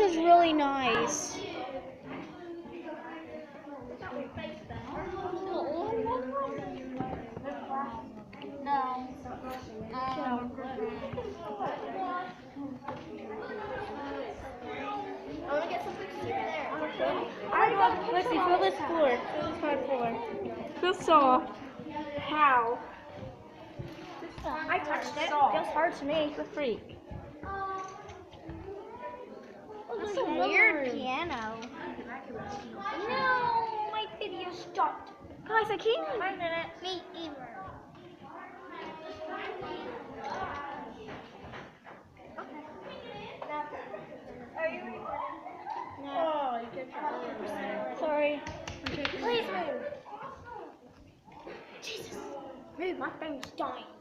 was really nice. No. I want to get some pictures there. Let's see, feel this floor. Feel this hard floor. Feel soft. How? I touched it. Feels hard to me. You're a freak. That's a weird piano. No, my video stopped. Guys, I can't. I didn't. Me either. Are you recording? No. Oh, you can Sorry. Please move. Jesus. Move, my phone's dying.